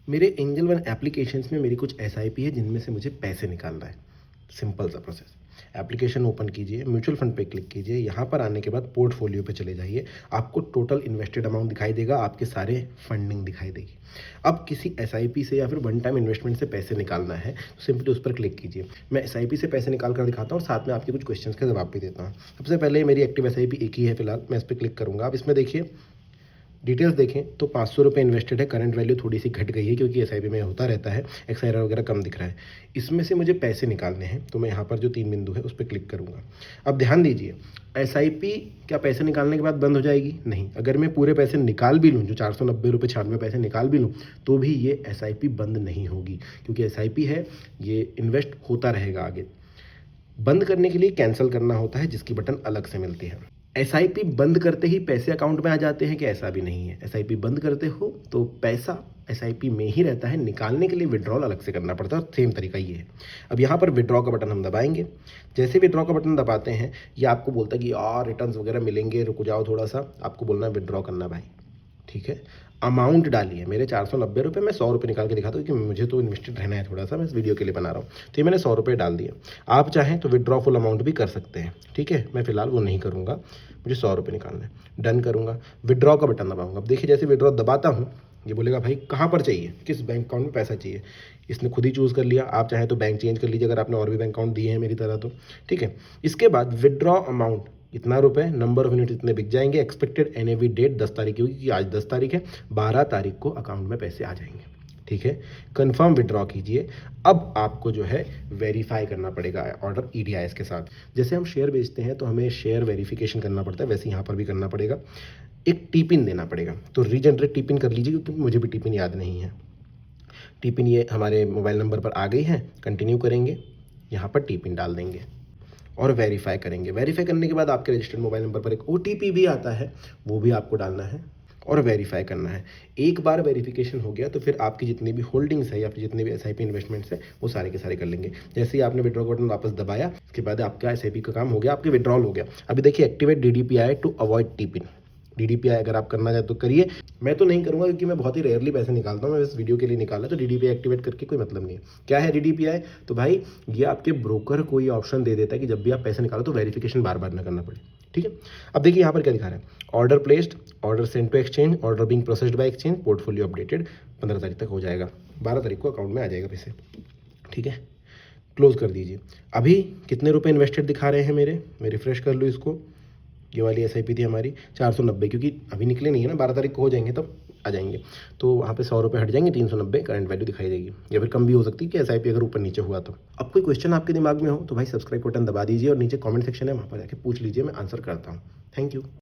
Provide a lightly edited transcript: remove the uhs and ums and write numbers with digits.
मेरे angel one applications में मेरी कुछ एसआईपी है जिनमें से मुझे पैसे निकालना है। सिंपल सा प्रोसेस। एप्लीकेशन ओपन कीजिए, म्यूचुअल फंड पे क्लिक कीजिए, यहाँ पर आने के बाद पोर्टफोलियो पे चले जाइए। आपको टोटल इन्वेस्टेड अमाउंट दिखाई देगा, आपके सारे फंडिंग दिखाई देगी। अब किसी एसआईपी से या फिर वन टाइम इन्वेस्टमेंट से पैसे निकालना है तो सिंपली उस पर क्लिक कीजिए। मैं एसआईपी से पैसे निकाल कर दिखाता हूँ और साथ में आपके कुछ क्वेश्चंस का जवाब भी देता हूँ। सबसे पहले मेरी एक्टिव एसआईपी एक ही है फिलहाल, मैं इस पर क्लिक करूँगा। आप इसमें देखिए डिटेल्स देखें तो 500 रुपये इन्वेस्टेड है। करंट वैल्यू थोड़ी सी घट गई है क्योंकि एसआईपी में होता रहता है, एक्सआईआर वगैरह कम दिख रहा है। इसमें से मुझे पैसे निकालने हैं तो मैं यहाँ पर जो 3 बिंदु है उस पर क्लिक करूँगा। अब ध्यान दीजिए, एसआईपी क्या पैसे निकालने के बाद बंद हो जाएगी? नहीं। अगर मैं पूरे पैसे निकाल भी लूँ, जो 490 रुपये 96 पैसे निकाल भी लूँ, तो भी ये एसआईपी बंद नहीं होगी, क्योंकि एसआईपी है, ये इन्वेस्ट होता रहेगा आगे। बंद करने के लिए कैंसिल करना होता है, जिसकी बटन अलग से मिलती है। एसआईपी बंद करते ही पैसे अकाउंट में आ जाते हैं कि ऐसा भी नहीं है। एसआईपी बंद करते हो तो पैसा एसआईपी में ही रहता है, निकालने के लिए विड्रॉल अलग से करना पड़ता है और सेम तरीका ये है। अब यहाँ पर विड्रॉ का बटन हम दबाएंगे। जैसे विड्रॉ का बटन दबाते हैं ये आपको बोलता है कि यार रिटर्न्स वगैरह मिलेंगे, रुक जाओ थोड़ा सा, आपको बोलना है विड्रॉ करना भाई। ठीक है, अमाउंट डालिए। मेरे 490 रुपये, मैं 100 रुपये निकाल के दिखाता हूँ क्योंकि मुझे तो इन्वेस्टेड रहना है थोड़ा सा, मैं इस वीडियो के लिए बना रहा हूँ। तो ये मैंने 100 रुपये डाल दिया। आप चाहें तो विड्रॉ फुल अमाउंट भी कर सकते हैं। ठीक है, मैं फिलहाल वो नहीं करूँगा, मुझे 100 रुपये निकालना है। डन करूँगा, विड्रॉ का बटन दबाऊँगा। अब देखिए जैसे विड्रॉ दबाता हूँ ये बोलेगा भाई कहाँ पर चाहिए, किस बैंक अकाउंट में पैसा चाहिए। इसने खुद ही चूज़ कर लिया। आप चाहें तो बैंक चेंज कर लीजिए अगर आपने और भी बैंक अकाउंट दिए हैं मेरी तरह तो। ठीक है, इसके बाद विड्रॉ अमाउंट इतना रुपए, नंबर ऑफ यूनिट इतने बिक जाएंगे, एक्सपेक्टेड एनएवी डेट 10 तारीख की होगी क्योंकि आज 10 तारीख है, 12 तारीख को अकाउंट में पैसे आ जाएंगे। ठीक है, कंफर्म विड्रॉ कीजिए। अब आपको जो है वेरीफाई करना पड़ेगा ऑर्डर ईडीआईएस के साथ। जैसे हम शेयर बेचते हैं तो हमें शेयर वेरिफिकेशन करना पड़ता है, वैसे यहाँ पर भी करना पड़ेगा। एक टीपिन देना पड़ेगा, तो रीजनरेट टीपिन कर लीजिए क्योंकि मुझे भी टीपिन याद नहीं है। टीपिन ये हमारे मोबाइल नंबर पर आ गई है। कंटिन्यू करेंगे, यहाँ पर टीपिन डाल देंगे और वेरीफाई करेंगे। वेरीफाई करने के बाद आपके रजिस्टर्ड मोबाइल नंबर पर एक ओटीपी भी आता है, वो भी आपको डालना है और वेरीफाई करना है। एक बार वेरिफिकेशन हो गया तो फिर आपकी जितनी भी होल्डिंग्स है या फिर जितने भी एसआईपी इन्वेस्टमेंट्स है वो सारे के सारे कर लेंगे। जैसे ही आपने विड्रॉ बटन वापस दबाया उसके बाद आपका एसआईपी का काम हो गया, आपके विड्रॉल हो गया। अभी देखिए activate DDPI to avoid TPIN. DDPI अगर आप करना चाहे तो करिए, मैं तो नहीं करूंगा क्योंकि मैं बहुत ही रेयरली पैसे निकालता हूँ, मैं इस वीडियो के लिए निकाला, तो डीडीपीआई एक्टिवेट करके कोई मतलब नहीं है। क्या है डीडीपीआई? तो भाई ये आपके ब्रोकर को ये ऑप्शन दे देता है कि जब भी आप पैसे निकालो तो वेरिफिकेशन बार बार ना करना पड़े। ठीक है, अब देखिए यहाँ पर क्या दिखा रहा है, order placed, order send to exchange, order being processed by exchange, portfolio updated. 15 तारीख तक हो जाएगा, 12 तारीख को अकाउंट में आ जाएगा पैसे। ठीक है, क्लोज कर दीजिए। अभी कितने रुपए इन्वेस्टेड दिखा रहे हैं मेरे, मैं रिफ्रेश कर लूँ इसको। ये वाली एसआईपी थी हमारी 490, क्योंकि अभी निकले नहीं है ना, 12 तारीख को हो जाएंगे तब आ जाएंगे। तो वहाँ पे 100 रुपये हट जाएंगे, 390 करंट वैल्यू दिखाई देगी, या फिर कम भी हो सकती है कि एसआईपी अगर ऊपर नीचे हुआ तो। अब कोई क्वेश्चन आपके दिमाग में हो तो भाई सब्सक्राइब बटन दबा दीजिए और नीचे कमेंट सेक्शन है वहाँ पर जाके पूछ लीजिए, मैं आंसर करता हूँ। Thank you.